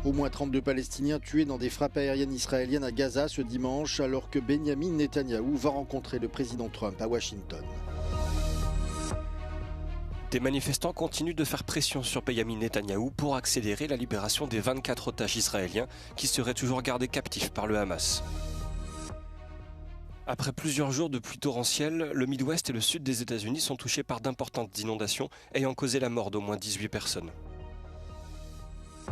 Au moins 32 Palestiniens tués dans des frappes aériennes israéliennes à Gaza ce dimanche, alors que Benyamin Netanyahou va rencontrer le président Trump à Washington. Des manifestants continuent de faire pression sur Benyamin Netanyahou pour accélérer la libération des 24 otages israéliens qui seraient toujours gardés captifs par le Hamas. Après plusieurs jours de pluie torrentielle, le Midwest et le sud des États-Unis sont touchés par d'importantes inondations ayant causé la mort d'au moins 18 personnes.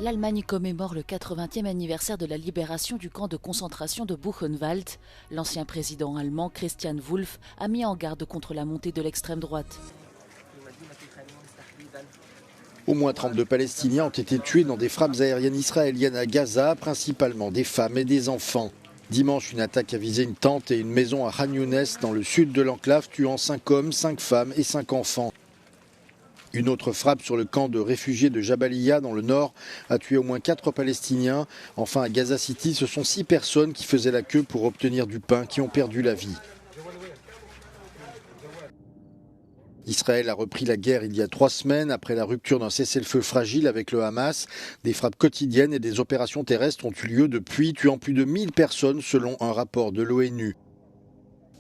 L'Allemagne commémore le 80e anniversaire de la libération du camp de concentration de Buchenwald. L'ancien président allemand Christian Wulff a mis en garde contre la montée de l'extrême droite. Au moins 32 Palestiniens ont été tués dans des frappes aériennes israéliennes à Gaza, principalement des femmes et des enfants. Dimanche, une attaque a visé une tente et une maison à Khan Younes, dans le sud de l'enclave, tuant 5 hommes, 5 femmes et 5 enfants. Une autre frappe sur le camp de réfugiés de Jabalia dans le nord a tué au moins 4 Palestiniens. Enfin, à Gaza City, ce sont 6 personnes qui faisaient la queue pour obtenir du pain qui ont perdu la vie. Israël a repris la guerre il y a 3 semaines après la rupture d'un cessez-le-feu fragile avec le Hamas. Des frappes quotidiennes et des opérations terrestres ont eu lieu depuis, tuant plus de 1000 personnes selon un rapport de l'ONU.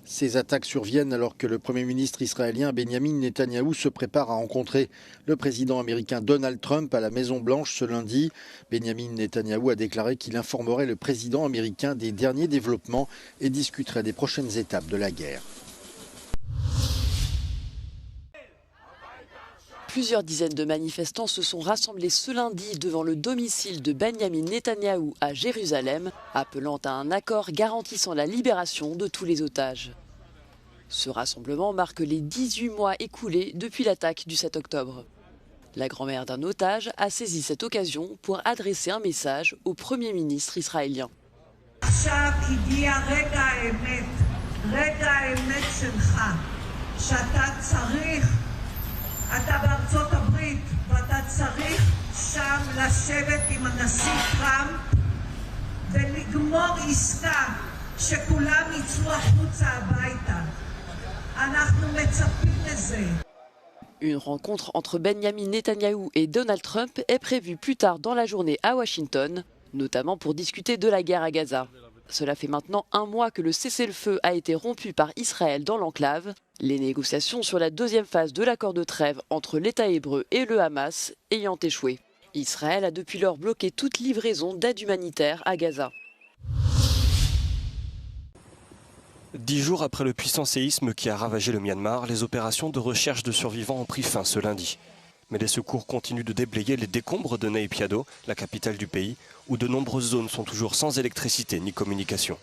Ces attaques surviennent alors que le Premier ministre israélien Benyamin Netanyahou se prépare à rencontrer le président américain Donald Trump à la Maison-Blanche ce lundi. Benyamin Netanyahou a déclaré qu'il informerait le président américain des derniers développements et discuterait des prochaines étapes de la guerre. Plusieurs dizaines de manifestants se sont rassemblés ce lundi devant le domicile de Benyamin Netanyahou à Jérusalem, appelant à un accord garantissant la libération de tous les otages. Ce rassemblement marque les 18 mois écoulés depuis l'attaque du 7 octobre. La grand-mère d'un otage a saisi cette occasion pour adresser un message au Premier ministre israélien. אתה בארצות הברית ואתה צריך שם לשבת עם הנשיא טראמפ ולגמור עסקה שכולם יצאו החוצה הביתה. אנחנו מצפים לזה. Une rencontre entre Benyamin Netanyahou et Donald Trump est prévue plus tard dans la journée à Washington, notamment pour discuter de la guerre à Gaza. Cela fait maintenant 1 mois que le cessez-le-feu a été rompu par Israël dans l'enclave. Les négociations sur la deuxième phase de l'accord de trêve entre l'État hébreu et le Hamas ayant échoué. Israël a depuis lors bloqué toute livraison d'aide humanitaire à Gaza. 10 jours après le puissant séisme qui a ravagé le Myanmar, les opérations de recherche de survivants ont pris fin ce lundi. Mais les secours continuent de déblayer les décombres de Naypyidaw, la capitale du pays, où de nombreuses zones sont toujours sans électricité ni communication.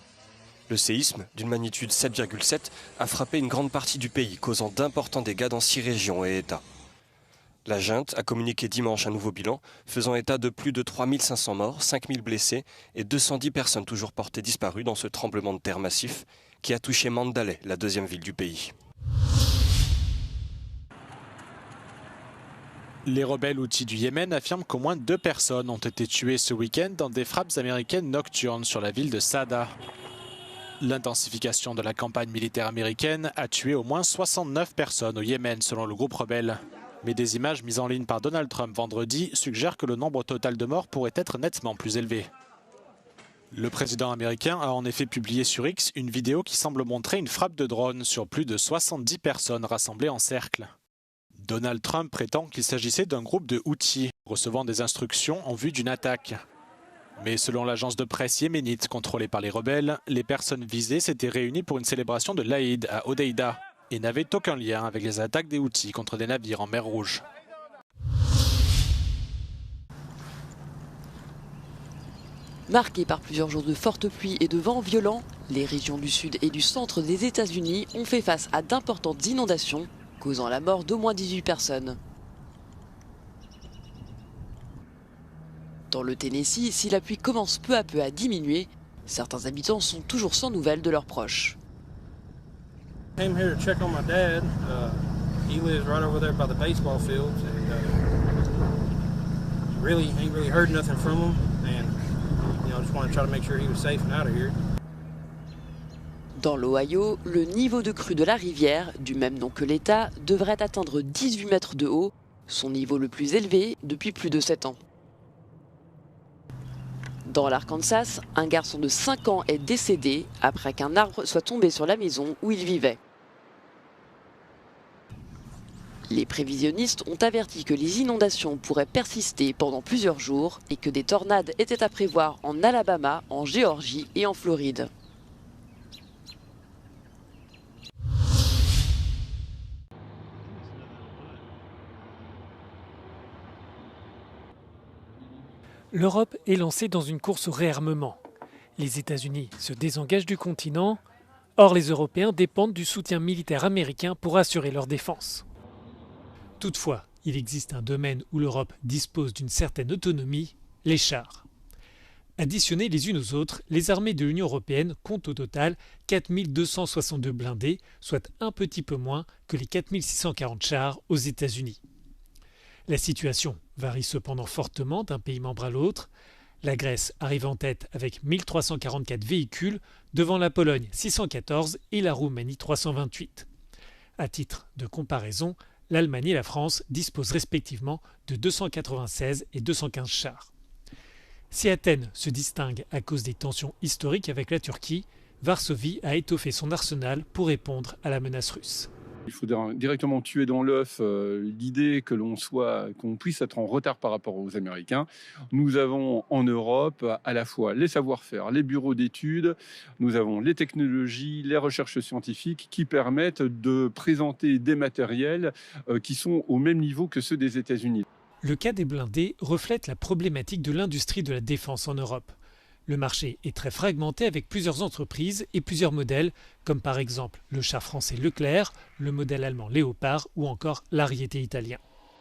Le séisme, d'une magnitude 7,7, a frappé une grande partie du pays, causant d'importants dégâts dans 6 régions et États. La junte a communiqué dimanche un nouveau bilan, faisant état de plus de 3500 morts, 5000 blessés et 210 personnes toujours portées disparues dans ce tremblement de terre massif qui a touché Mandalay, la deuxième ville du pays. Les rebelles houthis du Yémen affirment qu'au moins 2 personnes ont été tuées ce week-end dans des frappes américaines nocturnes sur la ville de Saada. L'intensification de la campagne militaire américaine a tué au moins 69 personnes au Yémen selon le groupe rebelle. Mais des images mises en ligne par Donald Trump vendredi suggèrent que le nombre total de morts pourrait être nettement plus élevé. Le président américain a en effet publié sur X une vidéo qui semble montrer une frappe de drone sur plus de 70 personnes rassemblées en cercle. Donald Trump prétend qu'il s'agissait d'un groupe de Houthis recevant des instructions en vue d'une attaque. Mais selon l'agence de presse yéménite contrôlée par les rebelles, les personnes visées s'étaient réunies pour une célébration de l'Aïd à Hodeïda et n'avaient aucun lien avec les attaques des Houthis contre des navires en mer Rouge. Marquées par plusieurs jours de fortes pluies et de vents violents, les régions du sud et du centre des États-Unis ont fait face à d'importantes inondations, causant la mort d'au moins 18 personnes. Dans le Tennessee, si la pluie commence peu à peu à diminuer, certains habitants sont toujours sans nouvelles de leurs proches. Came here to check on my dad. He lives right over there by the baseball fields, and ain't really heard nothing from him. And just want to try to make sure he was safe and out of here. Dans l'Ohio, le niveau de crue de la rivière, du même nom que l'État, devrait atteindre 18 mètres de haut, son niveau le plus élevé depuis plus de 7 ans. Dans l'Arkansas, un garçon de 5 ans est décédé après qu'un arbre soit tombé sur la maison où il vivait. Les prévisionnistes ont averti que les inondations pourraient persister pendant plusieurs jours et que des tornades étaient à prévoir en Alabama, en Géorgie et en Floride. L'Europe est lancée dans une course au réarmement. Les États-Unis se désengagent du continent. Or, les Européens dépendent du soutien militaire américain pour assurer leur défense. Toutefois, il existe un domaine où l'Europe dispose d'une certaine autonomie, les chars. Additionnées les unes aux autres, les armées de l'Union européenne comptent au total 4262 blindés, soit un petit peu moins que les 4640 chars aux États-Unis. La situation varie cependant fortement d'un pays membre à l'autre. La Grèce arrive en tête avec 1344 véhicules, devant la Pologne 614 et la Roumanie 328. À titre de comparaison, l'Allemagne et la France disposent respectivement de 296 et 215 chars. Si Athènes se distingue à cause des tensions historiques avec la Turquie, Varsovie a étoffé son arsenal pour répondre à la menace russe. Il faut directement tuer dans l'œuf l'idée qu'on puisse être en retard par rapport aux Américains. Nous avons en Europe à la fois les savoir-faire, les bureaux d'études, nous avons les technologies, les recherches scientifiques qui permettent de présenter des matériels qui sont au même niveau que ceux des États-Unis. Le cas des blindés reflète la problématique de l'industrie de la défense en Europe. Le marché est très fragmenté avec plusieurs entreprises et plusieurs modèles, comme par exemple le char français Leclerc, le modèle allemand Léopard ou encore l'Ariete italien.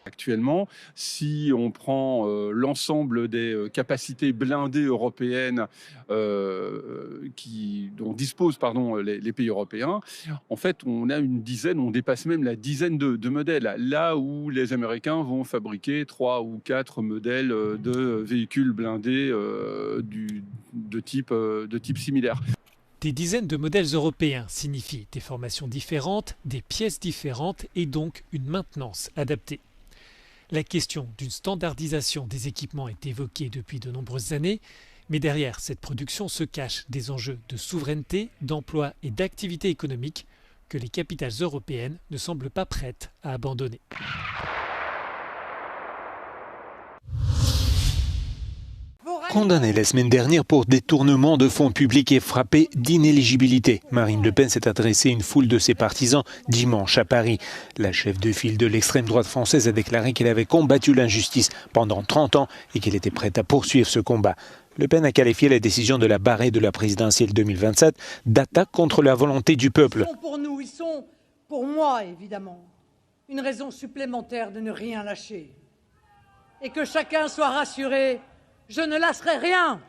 Actuellement, si on prend l'ensemble des capacités blindées européennes dont disposent les pays européens, en fait, on dépasse même la dizaine de modèles. Là où les Américains vont fabriquer 3 ou 4 modèles de véhicules blindés de type similaire. Des dizaines de modèles européens signifient des formations différentes, des pièces différentes et donc une maintenance adaptée. La question d'une standardisation des équipements est évoquée depuis de nombreuses années, mais derrière cette production se cachent des enjeux de souveraineté, d'emploi et d'activité économique que les capitales européennes ne semblent pas prêtes à abandonner. Condamnée la semaine dernière pour détournement de fonds publics et frappée d'inéligibilité, Marine Le Pen s'est adressée à une foule de ses partisans dimanche à Paris. La chef de file de l'extrême droite française a déclaré qu'elle avait combattu l'injustice pendant 30 ans et qu'elle était prête à poursuivre ce combat. Le Pen a qualifié la décision de la barrer de la présidentielle 2027 d'attaque contre la volonté du peuple. Ils sont pour moi évidemment, une raison supplémentaire de ne rien lâcher. Et que chacun soit rassuré. Je ne lâcherai rien.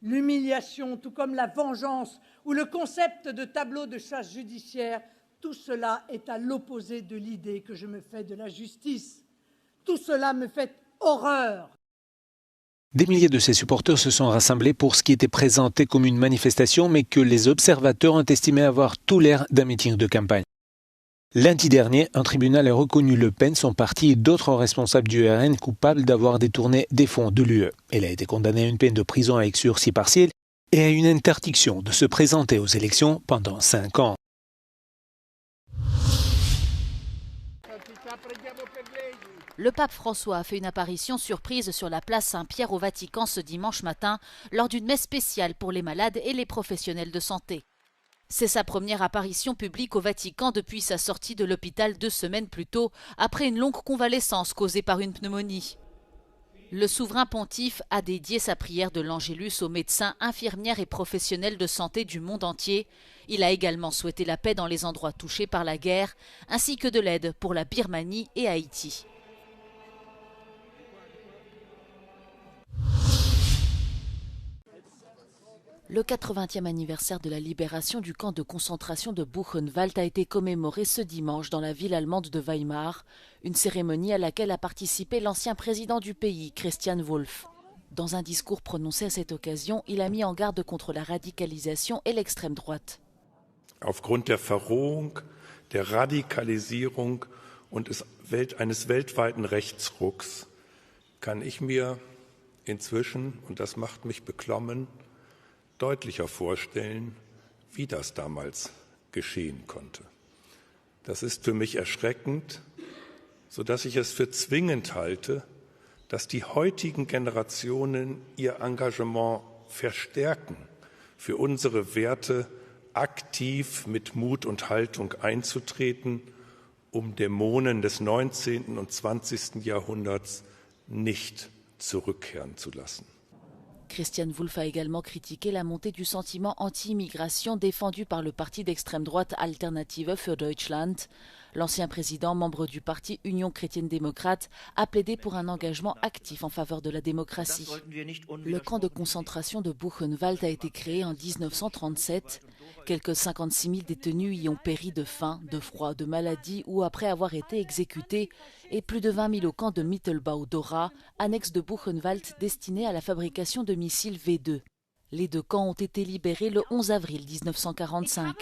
L'humiliation, tout comme la vengeance ou le concept de tableau de chasse judiciaire, tout cela est à l'opposé de l'idée que je me fais de la justice. Tout cela me fait horreur. Des milliers de ses supporters se sont rassemblés pour ce qui était présenté comme une manifestation, mais que les observateurs ont estimé avoir tout l'air d'un meeting de campagne. Lundi dernier, un tribunal a reconnu Le Pen, son parti et d'autres responsables du RN coupables d'avoir détourné des fonds de l'UE. Elle a été condamnée à une peine de prison avec sursis partiel et à une interdiction de se présenter aux élections pendant 5 ans. Le pape François a fait une apparition surprise sur la place Saint-Pierre au Vatican ce dimanche matin lors d'une messe spéciale pour les malades et les professionnels de santé. C'est sa première apparition publique au Vatican depuis sa sortie de l'hôpital 2 semaines plus tôt, après une longue convalescence causée par une pneumonie. Le souverain pontife a dédié sa prière de l'Angélus aux médecins, infirmières et professionnels de santé du monde entier. Il a également souhaité la paix dans les endroits touchés par la guerre, ainsi que de l'aide pour la Birmanie et Haïti. Le 80e anniversaire de la libération du camp de concentration de Buchenwald a été commémoré ce dimanche dans la ville allemande de Weimar, une cérémonie à laquelle a participé l'ancien président du pays, Christian Wulff. Dans un discours prononcé à cette occasion, il a mis en garde contre la radicalisation et l'extrême droite. Aufgrund der Verrohung, der Radikalisierung und eines weltweiten Rechtsrucks kann ich mir inzwischen, und das macht mich beklommen, deutlicher vorstellen, wie das damals geschehen konnte. Das ist für mich erschreckend, sodass ich es für zwingend halte, dass die heutigen Generationen ihr Engagement verstärken, für unsere Werte aktiv mit Mut und Haltung einzutreten, um Dämonen des 19. und 20. Jahrhunderts nicht zurückkehren zu lassen. Christian Wulff a également critiqué la montée du sentiment anti-immigration défendu par le parti d'extrême droite Alternative für Deutschland. L'ancien président, membre du parti Union chrétienne-démocrate, a plaidé pour un engagement actif en faveur de la démocratie. Le camp de concentration de Buchenwald a été créé en 1937. Quelques 56 000 détenus y ont péri de faim, de froid, de maladie ou après avoir été exécutés, et plus de 20 000 au camp de Mittelbau-Dora, annexe de Buchenwald destiné à la fabrication de missiles V2. Les deux camps ont été libérés le 11 avril 1945.